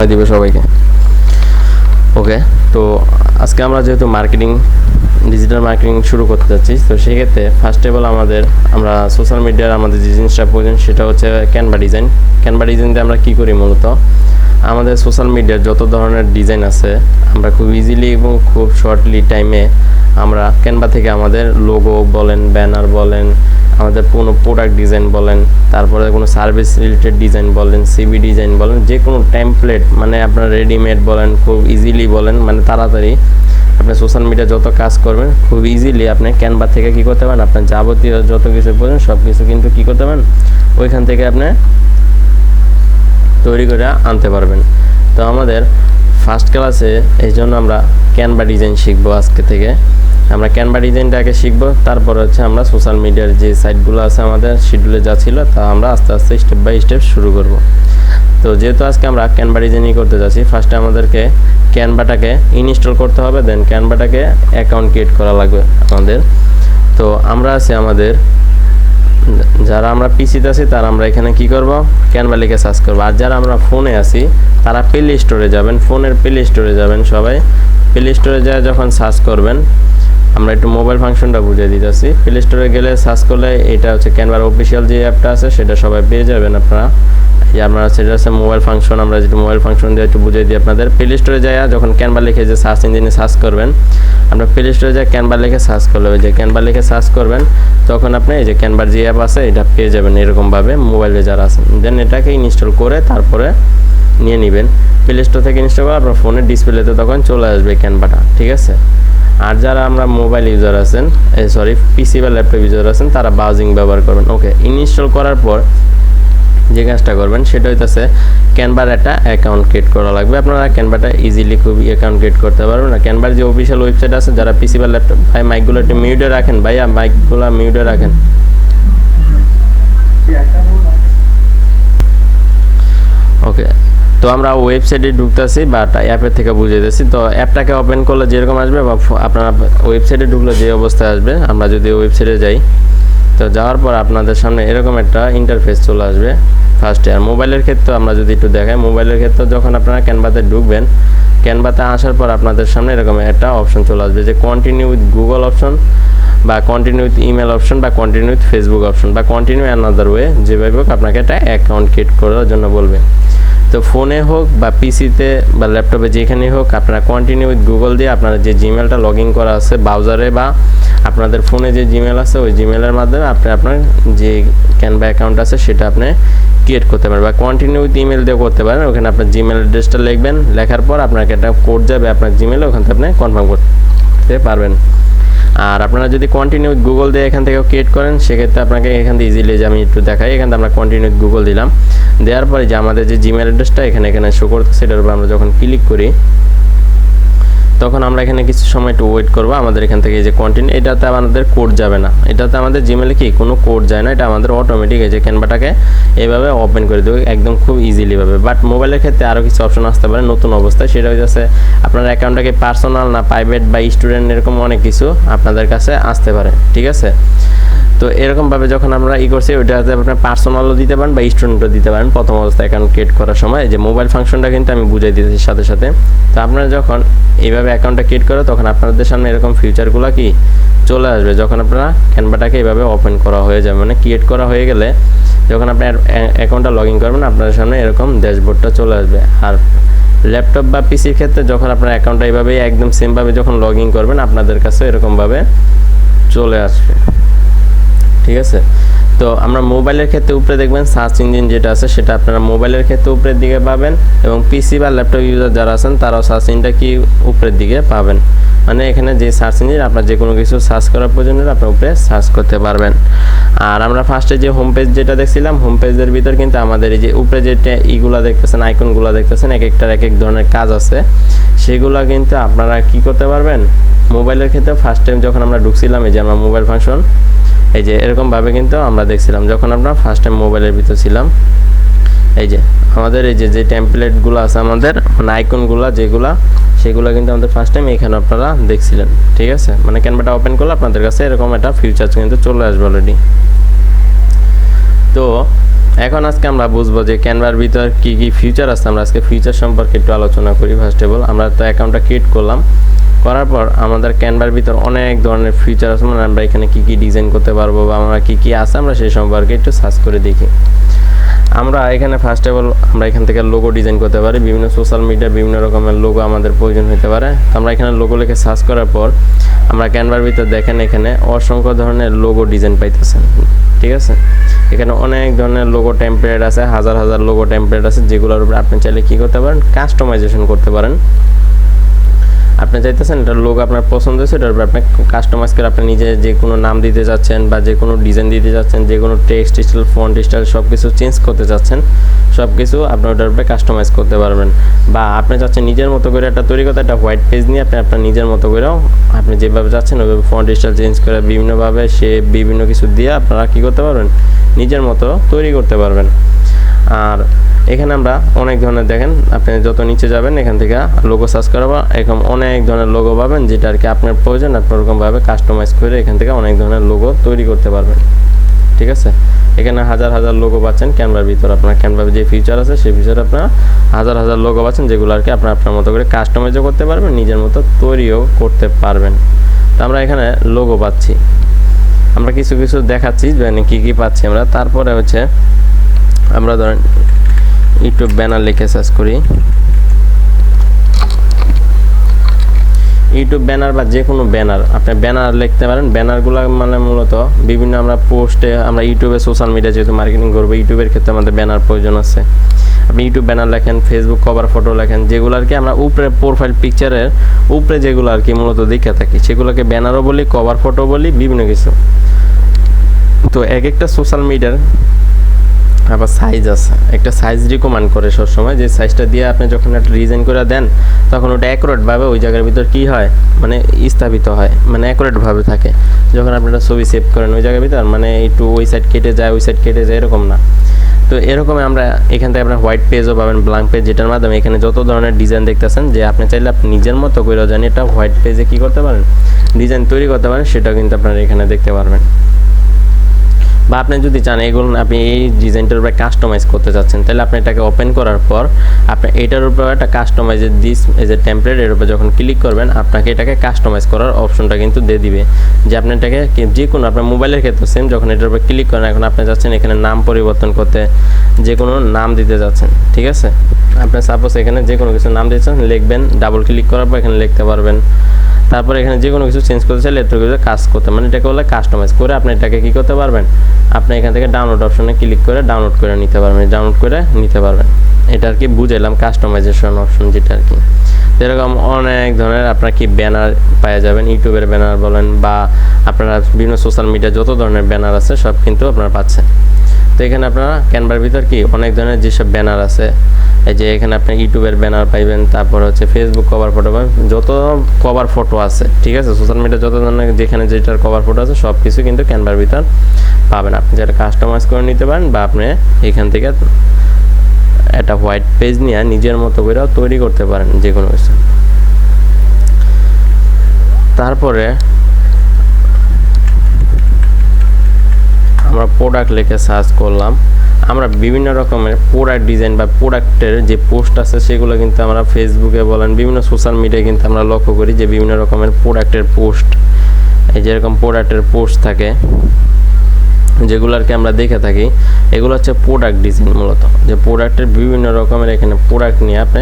দিব সবাইকে। ওকে, তো আজকে আমরা যেহেতু ডিজিটাল মার্কেটিং শুরু করতে যাচ্ছি, তো সেক্ষেত্রে ফার্স্ট অফ অল আমরা সোশ্যাল মিডিয়ার আমাদের যে জিনিসটা প্রয়োজন সেটা হচ্ছে ক্যানভা ডিজাইন দিয়ে আমরা কী করি মূলত আমাদের সোশ্যাল মিডিয়ার যত ধরনের ডিজাইন আছে আমরা খুব ইজিলি এবং খুব শর্টলি টাইমে আমরা ক্যানভা থেকে আমাদের লোগো বলেন, ব্যানার বলেন, আমাদের কোনো প্রোডাক্ট ডিজাইন বলেন, তারপরে কোনো সার্ভিস রিলেটেড ডিজাইন বলেন, সিভি ডিজাইন বলেন, যে কোনো টেমপ্লেট মানে আপনার রেডিমেড বলেন, খুব ইজিলি বলেন, মানে তাড়াতাড়ি আপনি সোশ্যাল মিডিয়া যত কাজ করবেন খুব ইজিলি আপনি ক্যানভা থেকে কী করতে পারেন, আপনার যাবতীয় যত কিছু বলেন সব কিছু কিন্তু কী করতে পারেন ওইখান থেকে আপনি তৈরি করে আনতে পারবেন। তো আমাদের ফার্স্ট ক্লাসে এই জন্য আমরা ক্যানভা ডিজাইন শিখবো। আজকে থেকে আমরা ক্যানভা ডিজাইনটাকে শিখবো, তারপর হচ্ছে আমরা সোশ্যাল মিডিয়ার যে সাইটগুলো আছে আমাদের শিডিউলে যা ছিল তা আমরা আস্তে আস্তে স্টেপ বাই স্টেপ শুরু করব। তো যেহেতু আজকে আমরা ক্যানভা ডিজাইনিং করতে যাচ্ছি, ফার্স্টে আমাদেরকে ক্যানভাটাকে ইনস্টল করতে হবে, দেন ক্যানভাটাকে অ্যাকাউন্ট ক্রিয়েট করা লাগবে আমাদের। তো আমরা আছি আমাদের যারা আমরা পিসিতে আছি তারা আমরা এখানে কি করব, ক্যানভা লিখে সার্চ করব। আর যারা আমরা ফোনে আছি তারা প্লে স্টোরে যাবেন, ফোনের প্লে স্টোরে যাবেন। সবাই প্লে স্টোরে যায় যখন সার্চ করবেন, আমরা একটু মোবাইল ফাংশনটা বুঝিয়ে দিতেছি। প্লে স্টোরে গেলে সার্চ করলে এটা হচ্ছে ক্যানভার অফিসিয়াল যে অ্যাপটা আছে সেটা সবাই পেয়ে যাবেন আপনারা। আপনারা সেটা হচ্ছে মোবাইল ফাংশন, আমরা যেটা মোবাইল ফাংশন দিয়ে একটু বুঝিয়ে দিই আপনাদের। প্লে স্টোরে যায় যখন ক্যানভা লিখে যে সার্চ ইঞ্জিনে সার্চ করবেন, আপনার প্লে স্টোরে যায় ক্যানভা লিখে সার্চ করলে ওই যে ক্যানভা লিখে সার্চ করবেন, তখন আপনি এই যে ক্যানভার যে অ্যাপ আছে এটা পেয়ে যাবেন এরকমভাবে মোবাইলে যারা আছেন। দেন এটাকে ইনস্টল করে তারপরে নিয়ে নেবেন। প্লে স্টোর থেকে ইনস্টল করে আপনার ফোনের ডিসপ্লেতে তখন চলে আসবে ক্যানভাটা, ঠিক আছে। আর যারা আমরা মোবাইল ইউজার আছেন, পিসি বা ল্যাপটপ ইউজার আছেন তারা ব্রাউজিং ব্যবহার করবেন। ওকে, ইনস্টল করার পর যে কাজটা করবেন সেটা হইতেছে ক্যানভার একটা অ্যাকাউন্ট ক্রিয়েট করা লাগবে। আপনারা ক্যানভাটা ইজিলি খুবই অ্যাকাউন্ট ক্রিয়েট করতে পারবেন। না ক্যানভার যে অফিসিয়াল ওয়েবসাইট আছে, যারা পিসি বা ল্যাপটপ, ভাই মাইকগুলো একটু মিউটে রাখেন, ভাইয়া মাইকগুলো মিউটে রাখেন। ওকে, তো আমরা ওয়েবসাইটে ঢুকতেছি বা অ্যাপের থেকে বুঝিয়ে দিচ্ছি। তো অ্যাপটাকে ওপেন করলে যেরকম আসবে বা আপনারা ওয়েবসাইটে ঢুকলে যে অবস্থায় আসবে, আমরা যদি ওয়েবসাইটে যাই তো যাওয়ার পর আপনাদের সামনে এরকম একটা ইন্টারফেস চলে আসবে ফার্স্টে। আর মোবাইলের ক্ষেত্রে আমরা যদি একটু দেখাই, মোবাইলের ক্ষেত্রে যখন আপনারা ক্যানভাতে ঢুকবেন, ক্যানভাতে আসার পর আপনাদের সামনে এরকম একটা অপশন চলে আসবে যে কন্টিনিউ উইথ গুগল অপশন বা কন্টিনিউ উইথ ইমেল অপশন বা কন্টিনিউ উইথ ফেসবুক অপশন বা কন্টিনিউ অ্যানাদার ওয়ে, যেভাবে হোক আপনাকে একটা অ্যাকাউন্ট ক্রিয়েট করার জন্য বলবে। তো ফোনে হোক বা পিসিতে বা ল্যাপটপে যেখানেই হোক আপনারা কন্টিনিউ উইথ গুগল দিয়ে আপনারা যে জিমেলটা লগ ইন করা আছে ব্রাউজারে বা আপনাদের ফোনে যে জিমেল আছে ওই জিমেলের মাধ্যমে আপনি আপনার যে ক্যানভা অ্যাকাউন্ট আছে সেটা আপনি ক্রিয়েট করতে পারেন বা কন্টিনিউ উইথ ইমেল দিয়ে করতে পারেন। ওখানে আপনার জিমেল অ্যাড্রেসটা লিখবেন, লেখার পর আপনাকে একটা কোড যাবে আপনার জিমেলে, ওখান থেকে আপনি কনফার্ম করতে পারবেন। আর আপনারা যদি কন্টিনিউ উইথ গুগল দিয়ে এখান থেকেও ক্রিয়েট করেন, সেক্ষেত্রে আপনাকে এখান থেকে ইজিলি যে আমি একটু দেখাই, এখান থেকে আমরা কন্টিনিউ উইথ গুগল দিলাম, দেওয়ার পরে যে আমাদের যে জিমেল অ্যাড্রেসটা এখানে শো করতে, সেটার উপর আমরা যখন ক্লিক করি তখন আমরা এখানে কিছু সময় একটু ওয়েট করবো। আমাদের এখান থেকে এই যে কন্টিনিউ, এটাতে আমাদের কোড যাবে না, এটাতে আমাদের জিমেলে কি কোনো কোড যায় না, এটা আমাদের অটোমেটিক এই যে ক্যানভাটাকে এইভাবে ওপেন করে দেবে একদম খুব ইজিলিভাবে। বাট মোবাইলের ক্ষেত্রে আরও কিছু অপশন আসতে পারে নতুন অবস্থায়, সেটা হচ্ছে আপনার অ্যাকাউন্টটাকে পার্সোনাল না প্রাইভেট বা স্টুডেন্ট এরকম অনেক কিছু আপনাদের কাছে আসতে পারে, ঠিক আছে। তো এরকমভাবে যখন আমরা করছি ওইটাতে আপনার পার্সোনালও দিতে পারেন বা স্টুডেন্টও দিতে পারেন প্রথম অবস্থায় অ্যাকাউন্ট ক্রিয়েট করার সময়। যে মোবাইল ফাংশনটা কিন্তু আমি বুঝাই দিতেছি সাথে সাথে। তো আপনারা যখন এইভাবে অ্যাকাউন্টটা ক্রিয়েট করে তখন আপনাদের সামনে এরকম ফিচারগুলো কি চলে আসবে যখন আপনারা ক্যানভাটাকে এইভাবে ওপেন করা হয়ে যাবে, মানে ক্রিয়েট করা হয়ে গেলে যখন আপনি অ্যাকাউন্টটা লগ ইন করবেন আপনাদের সামনে এরকম ড্যাশবোর্ডটা চলে আসবে। আর ল্যাপটপ বা পিসির ক্ষেত্রে যখন আপনার অ্যাকাউন্টটা এইভাবে একদম সেমভাবে যখন লগ ইন করবেন আপনাদের কাছে এরকমভাবে চলে আসবে, ঠিক আছে। তো আমরা মোবাইলের ক্ষেত্রে উপরে দেখবেন সার্চ ইঞ্জিন যেটা আছে সেটা আপনারা মোবাইলের ক্ষেত্রে উপরের দিকে পাবেন, এবং পিসি বা ল্যাপটপ ইউজার যারা আছেন তারাও সার্চ ইঞ্জিনটা কি উপরের দিকে পাবেন। মানে এখানে যে সার্চ ইঞ্জিন আপনার যে কোনো কিছু সার্চ করার প্রয়োজন হলে আপনার উপরে সার্চ করতে পারবেন। আর আমরা ফার্স্টে যে হোম পেজ যেটা দেখছিলাম, হোম পেজের ভিতর কিন্তু আমাদের এই যে উপরে যেটা ইগুলা দেখতেছেন, আইকনগুলো দেখতেছেন, এক একটার এক এক ধরনের কাজ আছে, সেগুলো কিন্তু আপনারা কি করতে পারবেন মোবাইলের ক্ষেত্রে। ফার্স্ট টাইম যখন আমরা ঢুকছিলাম এই যে আমরা মোবাইল ফাংশন এই যে এরকমভাবে কিন্তু আমরা দেখছিলাম যখন আমরা ফার্স্ট টাইম মোবাইলের ভিতর ছিলাম। এই যে আমাদের এই যে টেমপ্লেটগুলো আছে আমাদের মানে আইকনগুলো যেগুলা, সেগুলো কিন্তু আমাদের ফার্স্ট টাইম এখানে আপনারা দেখছিলেন, ঠিক আছে। মানে ক্যানভাটা ওপেন করলে আপনাদের কাছে এরকম একটা ফিচার কিন্তু চলে আসবে অলরেডি। তো এখন আজকে আমরা বুঝবো যে ক্যানভার ভিতর কি কি ফিচার আছে। আমরা আজকে ফিচার সম্পর্কে একটু আলোচনা করি। ফার্স্ট অফ অল আমরা তো অ্যাকাউন্টটা ক্রিয়েট করলাম, করার পর আমাদের ক্যানভার ভিতর অনেক ধরনের ফিচার আছে, মানে আমরা এখানে কি কি ডিজাইন করতে পারবো বা আমরা কি কি আছে আমরা সেই সম্পর্কে একটু সার্চ করে দেখি। আমরা এখানে ফার্স্ট অফ অল আমরা এখান থেকে লোগো ডিজাইন করতে পারি। বিভিন্ন সোশ্যাল মিডিয়ার বিভিন্ন রকমের লোগো আমাদের প্রয়োজন হতে পারে। তো আমরা এখানে লোগো লিখে সার্চ করার পর আমরা ক্যানভার ভিতর দেখেন এখানে অসংখ্য ধরনের লোগো ডিজাইন পাইতেছেন, ঠিক আছে। এখানে অনেক ধরনের লোগো টেমপ্লেট আছে, হাজার হাজার লোগো টেমপ্লেট আছে, যেগুলোর উপর আপনি চাইলে কী করতে পারেন, কাস্টমাইজেশন করতে পারেন। আপনি চাইতেছেন এটা লোগো আপনার পছন্দ হয়েছে, এটার উপর আপনি কাস্টমাইজ করে আপনি নিজে যে কোনো নাম দিতে যাচ্ছেন বা যে কোনো ডিজাইন দিতে যাচ্ছেন, যে কোনো টেক্সট স্টাইল, ফন্ট স্টাইল সব কিছু চেঞ্জ করতে চাচ্ছেন, সব কিছু আপনি ওটার উপরে কাস্টমাইজ করতে পারবেন। বা আপনি চাচ্ছেন নিজের মতো করে একটা তৈরি করতে, একটা হোয়াইট পেজ নিয়ে আপনি আপনার নিজের মতো করেও আপনি যেভাবে যাচ্ছেন ওইভাবে ফন্ট স্টাইল চেঞ্জ করে বিভিন্নভাবে সে বিভিন্ন কিছু দিয়ে আপনারা কী করতে পারবেন, নিজের মতো তৈরি করতে পারবেন। আর এখানে আমরা অনেক ধরনের দেখেন, আপনি যত নিচে যাবেন এখান থেকে লোগো সার্চ করাবো, এরকম অনেক ধরনের লোগো পাবেন, যেটা আর কি আপনার প্রয়োজন আপনি ওরকমভাবে কাস্টমাইজ করে এখান থেকে অনেক ধরনের লোগো তৈরি করতে পারবেন, ঠিক আছে। এখানে হাজার হাজার লোগো পাচ্ছেন ক্যানভার ভিতর। আপনার ক্যানভার যে ফিচার আছে সেই ফিচারে আপনারা হাজার হাজার লোগো পাচ্ছেন, যেগুলো আর কি আপনার আপনার মতো করে কাস্টমাইজও করতে পারবেন, নিজের মতো তৈরিও করতে পারবেন। তো আমরা এখানে লোগো পাচ্ছি, আমরা কিছু কিছু দেখাচ্ছি মানে কী কী পাচ্ছি আমরা। তারপরে হচ্ছে আমরা ধরেন ইউটিউব ব্যানার লিখে সার্চ করি, ইউটিউব ব্যানার বা যে কোনো ব্যানার আপনি ব্যানার লিখতে পারেন। ব্যানারগুলো মানে মূলত বিভিন্ন আমরা পোস্টে, আমরা ইউটিউবে সোশ্যাল মিডিয়া যেহেতু মার্কেটিং করবো, ইউটিউবের ক্ষেত্রে আমাদের ব্যানার প্রয়োজন আছে। আপনি ইউটিউব ব্যানার লেখেন, ফেসবুক কভার ফটো লেখেন, যেগুলো আর কি আমরা উপরে প্রোফাইল পিকচারের উপরে যেগুলো আর কি মূলত দেখে থাকি সেগুলোকে ব্যানারও বলি, কভার ফটো বলি, বিভিন্ন কিছু। তো এক একটা সোশ্যাল মিডিয়ার আবার সাইজ আছে, একটা সাইজ রিকমেন্ড করে সবসময়, যে সাইজটা দিয়ে আপনি যখন একটা ডিজাইন করে দেন তখন ওটা অ্যাকুরেটভাবে ওই জায়গার ভিতর কী হয়, মানে স্থাপিত হয়, মানে অ্যাকুরেটভাবে থাকে। যখন আপনি একটা ছবি সেভ করেন ওই জায়গার ভিতর মানে একটু ওই সাইড কেটে যায়, ওই সাইড কেটে যায়, এরকম না। তো এরকম আমরা এখান থেকে আপনার হোয়াইট পেজও পাবেন, ব্ল্যাঙ্ক পেজ, যেটার মাধ্যমে এখানে যত ধরনের ডিজাইন দেখতেছেন যে আপনি চাইলে আপনি নিজের মতো করে জানি এটা হোয়াইট পেজে কী করতে পারেন, ডিজাইন তৈরি করতে পারেন, সেটাও কিন্তু আপনারা এখানে দেখতে পারবেন। বা আপনি যদি চান এগুলো আপনি এই ডিজাইনটার উপরে কাস্টমাইজ করতে চাচ্ছেন, তাহলে আপনি এটাকে ওপেন করার পর আপনি এটার উপরে একটা কাস্টমাইজের দিস এজ এ টেমপ্লেট, এর উপরে যখন ক্লিক করবেন আপনাকে এটাকে কাস্টমাইজ করার অপশনটা কিন্তু দিয়ে দিবে, যে আপনি এটাকে যে কোনো আপনার মোবাইলের ক্ষেত্রে সেম, যখন এটার উপরে ক্লিক করেন এখন আপনি যাচ্ছেন এখানে নাম পরিবর্তন করতে, যে কোনো নাম দিতে যাচ্ছেন, ঠিক আছে। আপনি সাপোজ এখানে যে কোনো কিছু নাম দিচ্ছেন, লিখবেন, ডাবল ক্লিক করার পর এখানে লিখতে পারবেন। তারপরে এখানে যে কোনো কিছু চেঞ্জ করতে চাইলে এটাকে কাজ করতে, মানে এটাকে বলে কাস্টমাইজ করে আপনি এটাকে কী করতে পারবেন, আপনি এখান থেকে ডাউনলোড অপশনে ক্লিক করে ডাউনলোড করে নিতে পারবেন, ডাউনলোড করে নিতে পারবেন। এটা আর কি বুঝাইলাম কাস্টমাইজেশন অপশন, যেটা আর কি এরকম অনেক ধরনের আপনার কি ব্যানার পাওয়া যাবেন, ইউটিউবের ব্যানার বলেন বা আপনারা বিভিন্ন সোশ্যাল মিডিয়া যত ধরনের ব্যানার আছে সব কিন্তু আপনারা পাচ্ছেন। তো এখানে আপনারা ক্যানভার ভিতর কি অনেক ধরনের যেসব ব্যানার আছে, এই যে এখানে আপনি ইউটিউবের ব্যানার পাইবেন, তারপর হচ্ছে ফেসবুক কভার ফটো পাবেন, যত কভার ফটো আছে, ঠিক আছে, সোশ্যাল মিডিয়া যত ধরনের যেখানে যেটার কভার ফটো আছে সব কিছু কিন্তু ক্যানভার ভিতর পাবেন। আপনি যেটা কাস্টমাইজ করে নিতে পারেন বা আপনি এখান থেকে একটা হোয়াইট পেজ নিয়ে নিজের মতো করেও তৈরি করতে পারেন যে কোনো কিছু। তারপরে আমরা প্রোডাক্ট লিখে সার্চ করলাম, আমরা বিভিন্ন রকমের প্রোডাক্ট ডিজাইন বা প্রোডাক্টের যে পোস্ট আছে সেগুলো কিন্তু আমরা ফেসবুকে বলেন বিভিন্ন সোশ্যাল মিডিয়ায় কিন্তু আমরা লক্ষ্য করি যে বিভিন্ন রকমের প্রোডাক্টের পোস্ট, এই যেরকম প্রোডাক্টের পোস্ট থাকে যেগুলো আর কি আমরা দেখে থাকি, এগুলো হচ্ছে প্রোডাক্ট ডিজাইন মূলত, যে প্রোডাক্টের বিভিন্ন রকমের এখানে প্রোডাক্ট নিয়ে আপনি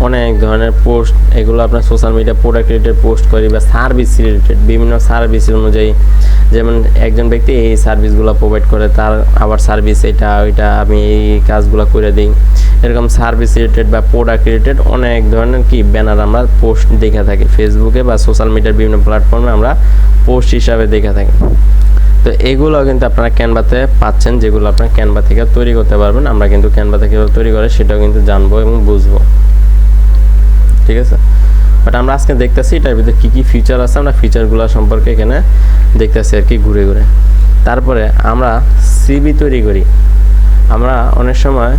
অনেক ধরনের পোস্ট, এগুলো আপনার social media product related post করি বা সার্ভিস রিলেটেড বিভিন্ন সার্ভিস অনুযায়ী, যেমন একজন ব্যক্তি এই সার্ভিসগুলো প্রোভাইড করে, তার আবার সার্ভিস এটা ওইটা আমি এই কাজগুলো করে দিই, এরকম সার্ভিস রিলেটেড বা প্রোডাক্ট রিলেটেড অনেক ধরনের কি ব্যানার আমরা পোস্ট দেখে থাকি ফেসবুকে বা সোশ্যাল মিডিয়ার বিভিন্ন প্ল্যাটফর্মে আমরা পোস্ট হিসাবে দেখে থাকি। তো এগুলো কিন্তু আপনারা ক্যানভাতে পাচ্ছেন, যেগুলো আপনারা ক্যানভা থেকে তৈরি করতে পারবেন। আমরা কিন্তু ক্যানভা থেকে তৈরি করে সেটাও কিন্তু জানবো এবং বুঝবো, ঠিক আছে। বাট আমরা আজকে দেখতেছি এটার ভিতরে কী কী ফিচার আছে, আমরা ফিচারগুলো সম্পর্কে এখানে দেখতেছি আর কি ঘুরে ঘুরে। তারপরে আমরা সিভি তৈরি করি, আমরা অনেক সময়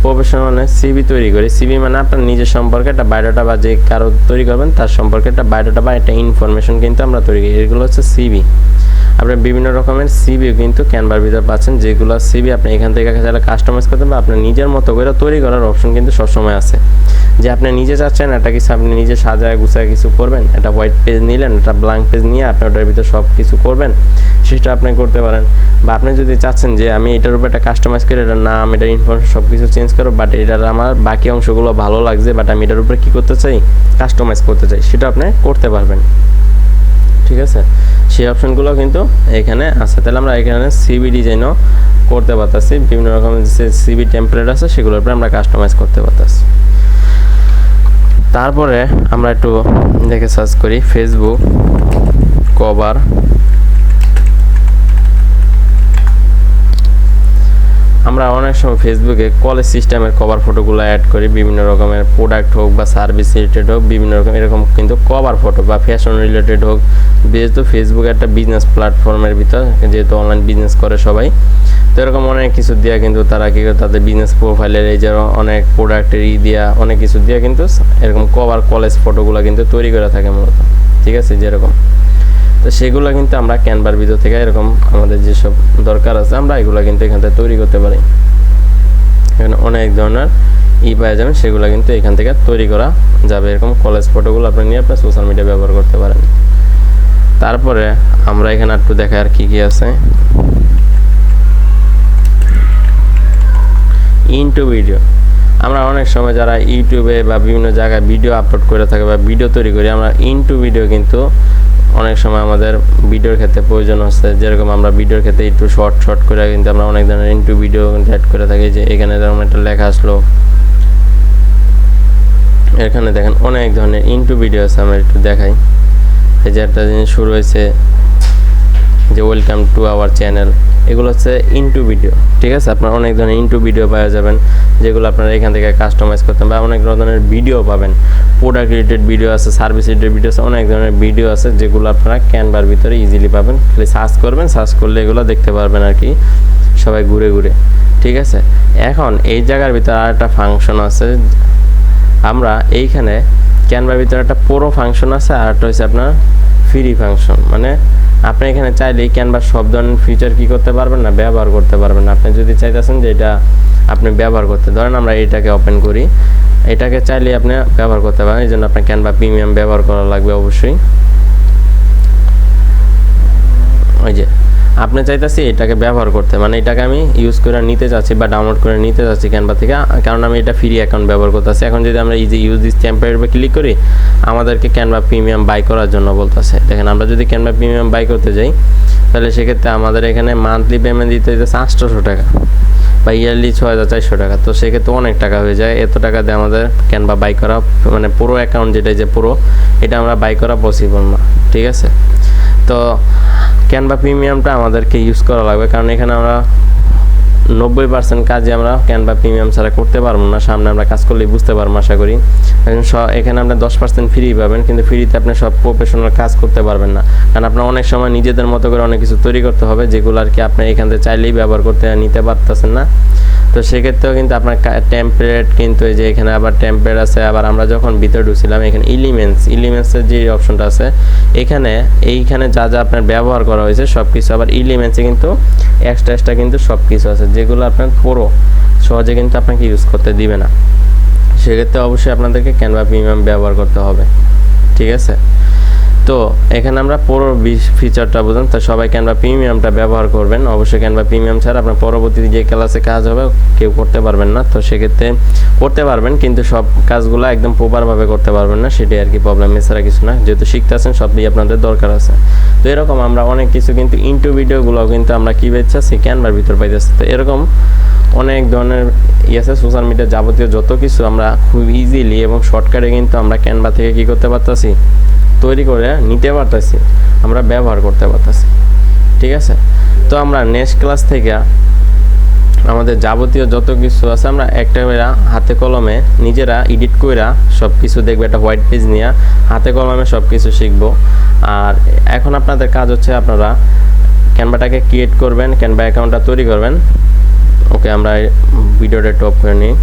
প্রফেশনাল সিভি তৈরি করি। সিভি মানে আপনার নিজের সম্পর্কে একটা বায়োডাটা বা যে কারো তৈরি করবেন তার সম্পর্কে একটা বায়োডাটা বা একটা ইনফরমেশন কিন্তু আমরা তৈরি করি, এগুলো হচ্ছে সিভি। আপনি বিভিন্ন রকমের সিভি কিন্তু ক্যানভার ভিতর পাচ্ছেন, যেগুলো সিভি আপনি এখান থেকে চাইলে কাস্টমাইজ করতে বা আপনার নিজের মতো করে তৈরি করার অপশন কিন্তু সবসময় আছে। যে আপনি নিজে চাচ্ছেন এটা কিছু আপনি নিজে সাজায় গুছায় কিছু করবেন, এটা হোয়াইট পেজ নিলেন, এটা ব্ল্যাঙ্ক পেজ নিয়ে আপনি ওটার ভিতরে সব কিছু করবেন, সেটা আপনি করতে পারেন। বা আপনি যদি চাচ্ছেন যে আমি এটার উপর একটা কাস্টমাইজ করে এটার নাম, এটার ইনফরমেশন সব কিছু চেঞ্জ করব, বাট এটার আমার বাকি অংশগুলো ভালো লাগছে, বাট আমি এটার উপরে কী করতে চাই, কাস্টমাইজ করতে চাই, সেটা আপনি করতে পারবেন। ঠিক আছে, সেই অপশনগুলো কিন্তু এখানে আছে। তাহলে আমরা এখানে সিভি ডিজাইনও করতে পারতেছি, বিভিন্ন রকমের যে সিভি টেমপ্লেট আছে সেগুলোর উপরে আমরা কাস্টমাইজ করতে পারতেছি। তারপরে আমরা একটু দেখে সার্চ করি ফেসবুক কভার। আমরা অনেক সময় ফেসবুকে কলেজ সিস্টেমের কভার ফটোগুলো অ্যাড করি, বিভিন্ন রকমের প্রোডাক্ট হোক বা সার্ভিস রিলেটেড হোক, বিভিন্ন রকম এরকম কিন্তু কভার ফটো বা ফ্যাশন রিলেটেড হোক, যেহেতু ফেসবুক একটা বিজনেস প্ল্যাটফর্মের ভিতর, যেহেতু অনলাইন বিজনেস করে সবাই, তো এরকম অনেক কিছু দিয়া কিন্তু তারা কি করে তাদের বিজনেস প্রোফাইলের এই যে অনেক প্রোডাক্টের দিয়া অনেক কিছু দিয়া কিন্তু এরকম কভার কলেজ ফটোগুলো কিন্তু তৈরি করে থাকে মূলত। ঠিক আছে, যেরকম তো সেগুলো কিন্তু আমরা ক্যানভার ভিতর থেকে এরকম আমাদের যেসব দরকার আছে আমরা এগুলো কিন্তু এখান থেকে তৈরি করতে পারি। এখানে অনেক ধরনের পাওয়া যাবেন, সেগুলো কিন্তু এখান থেকে তৈরি করা যাবে। এরকম কলেজ ফটোগুলো আপনি নিয়ে আপনার সোশ্যাল মিডিয়া ব্যবহার করতে পারেন। তারপরে আমরা এখানে একটু দেখাই আর কি আছে। ইনটু ভিডিও, আমরা অনেক সময় যারা ইউটিউবে বা বিভিন্ন জায়গায় ভিডিও আপলোড করে থাকে বা ভিডিও তৈরি করি, আমরা ইনটু ভিডিও কিন্তু অনেক সময় আমাদের ভিডিওর ক্ষেত্রে প্রয়োজন হচ্ছে। যেরকম আমরা ভিডিওর ক্ষেত্রে একটু শর্ট করে কিন্তু আমরা অনেক ধরনের ইনটু ভিডিও অ্যাড করে থাকি। যে এখানে যেমন একটা লেখা আসলো, এখানে দেখেন অনেক ধরনের ইনটু ভিডিও আছে, আমরা একটু দেখাই। এই যে একটা জিনিস শুরু হয়েছে যে ওয়েলকাম টু আওয়ার চ্যানেল, এগুলো হচ্ছে ইনটু ভিডিও। ঠিক আছে, আপনারা অনেক ধরনের ইনটু ভিডিও পাওয়া যাবেন, যেগুলো আপনারা এখান থেকে কাস্টমাইজ করতেন, বা অনেক ধরনের ভিডিও পাবেন, প্রোডাক্ট রিলেটেড ভিডিও আছে, সার্ভিস রিলেটেড ভিডিও আছে, অনেক ধরনের ভিডিও আছে যেগুলো আপনারা ক্যানভার ভিতরে ইজিলি পাবেন। খালি সার্চ করবেন, সার্চ করলে এগুলো দেখতে পারবেন আর কি সবাই ঘুরে ঘুরে। ঠিক আছে, এখন এই জায়গার ভিতরে আর একটা ফাংশন আছে, আমরা এইখানে ক্যানভার ভিতরে একটা পুরো ফাংশন আছে, আর একটা হচ্ছে আপনার ফ্রি ফাংশন। মানে আপনি এখানে চাইলেই ক্যানভার সব ধরনের ফিচার কি করতে পারবেন না, ব্যবহার করতে পারবেন। আপনি যদি চাইতেছেন যে এটা আপনি ব্যবহার করতে, ধরেন আমরা এটাকে ওপেন করি, এটাকে চাইলে আপনি ব্যবহার করতে পারেন। এই জন্য আপনার ক্যানভা প্রিমিয়াম ব্যবহার করা লাগবে অবশ্যই। ওই যে আপনি চাইতেছি এটাকে ব্যবহার করতে, মানে এটাকে আমি ইউজ করে নিতে চাচ্ছি বা ডাউনলোড করে নিতে চাচ্ছি ক্যানভা থেকে, কারণ আমি এটা ফ্রি অ্যাকাউন্ট ব্যবহার করতেছি। এখন যদি আমরা এই যে ইউজ দিস টেম্পলেট উপর ক্লিক করি, আমাদেরকে ক্যানভা প্রিমিয়াম বাই করার জন্য বলতেছে। দেখেন আমরা যদি ক্যানভা প্রিমিয়াম বাই করতে যাই, তাহলে সেক্ষেত্রে আমাদের এখানে মান্থলি পেমেন্ট দিতে হইতেছে 800 টাকা বা ইয়ারলি 6400 টাকা। তো সেক্ষেত্রে অনেক টাকা হয়ে যায়। এত টাকা দিয়ে আমাদের ক্যানভা বাই করা, মানে পুরো অ্যাকাউন্ট যেটা যে পুরো, এটা আমরা বাই করা পসিবল না। ঠিক আছে, তো ক্যানভা প্রিমিয়ামটা আমাদেরকে ইউজ করা লাগবে, কারণ এখানে আমরা 90% কাজে আমরা ক্যানভা প্রিমিয়াম ছাড়া করতে পারবো না। সামনে আমরা কাজ করলেই বুঝতে পারবো আশা করি। এখানে আমরা 10% ফ্রি পাবেন, কিন্তু ফ্রিতে আপনি সব প্রফেশনাল কাজ করতে পারবেন না, কারণ আপনার অনেক সময় নিজেদের মতো করে অনেক কিছু তৈরি করতে হবে, যেগুলো আর কি আপনি এখান থেকে চাইলেই ব্যবহার করতে নিতে পারতেছেন না। তো সেক্ষেত্রেও কিন্তু আপনার টেমপ্লেট কিন্তু এই যে এখানে আবার টেমপ্লেট আছে। আবার আমরা যখন ভিতরে ঢুকছিলাম, এখানে এলিমেন্টসের যে অপশনটা আছে, এইখানে যা যা আপনার ব্যবহার করা হয়েছে সব কিছু, আবার এলিমেন্টসে কিন্তু এক্সট্রা কিন্তু সব কিছু আছে, যেগুলো আপনার পুরো সহজে কিন্তু আপনাকে ইউজ করতে দিবে না। সেক্ষেত্রে অবশ্যই আপনাদেরকে ক্যানভা প্রিমিয়াম ব্যবহার করতে হবে। ঠিক আছে, তো এখানে আমরা পুরো ফিচারটা বুঝলাম। তো সবাই ক্যানভা প্রিমিয়ামটা ব্যবহার করবেন অবশ্যই। ক্যানভা প্রিমিয়াম ছাড়া আপনার পরবর্তীতে যে ক্লাসে কাজ হবে কেউ করতে পারবেন না। তো সেক্ষেত্রে করতে পারবেন, কিন্তু সব কাজগুলো একদম প্রপারভাবে করতে পারবেন না, সেটাই আর কি প্রবলেম, এছাড়া কিছু না। যেহেতু শিখতেছেন সবই আপনাদের দরকার আছে। তো এরকম আমরা অনেক কিছু কিন্তু ইনটু ভিডিওগুলো কিন্তু আমরা কী পেয়েছি ক্যানভার ভিতর পাইতেছি। তো এরকম অনেক ধরনের আছে সোশ্যাল মিডিয়া যাবতীয় যত কিছু আমরা খুব ইজিলি এবং শর্টকাটে কিন্তু আমরা ক্যানভা থেকে কী করতে পারতেছি, তৈরি করে নিতে পারতেছি, আমরা ব্যবহার করতে পারতেছি। ঠিক আছে, তো আমরা নেক্সট ক্লাস থেকে আমাদের যাবতীয় যত কিছু আছে আমরা একটা হাতে কলমে নিজেরা এডিট কইরা সব কিছু দেখবে, একটা হোয়াইট পেজ নিয়ে হাতে কলমে সব কিছু শিখবো। আর এখন আপনাদের কাজ হচ্ছে আপনারা ক্যানভাটাকে ক্রিয়েট করবেন, ক্যানভা অ্যাকাউন্টটা তৈরি করবেন। ওকে, আমরা ভিডিওটা টপ করে নিই।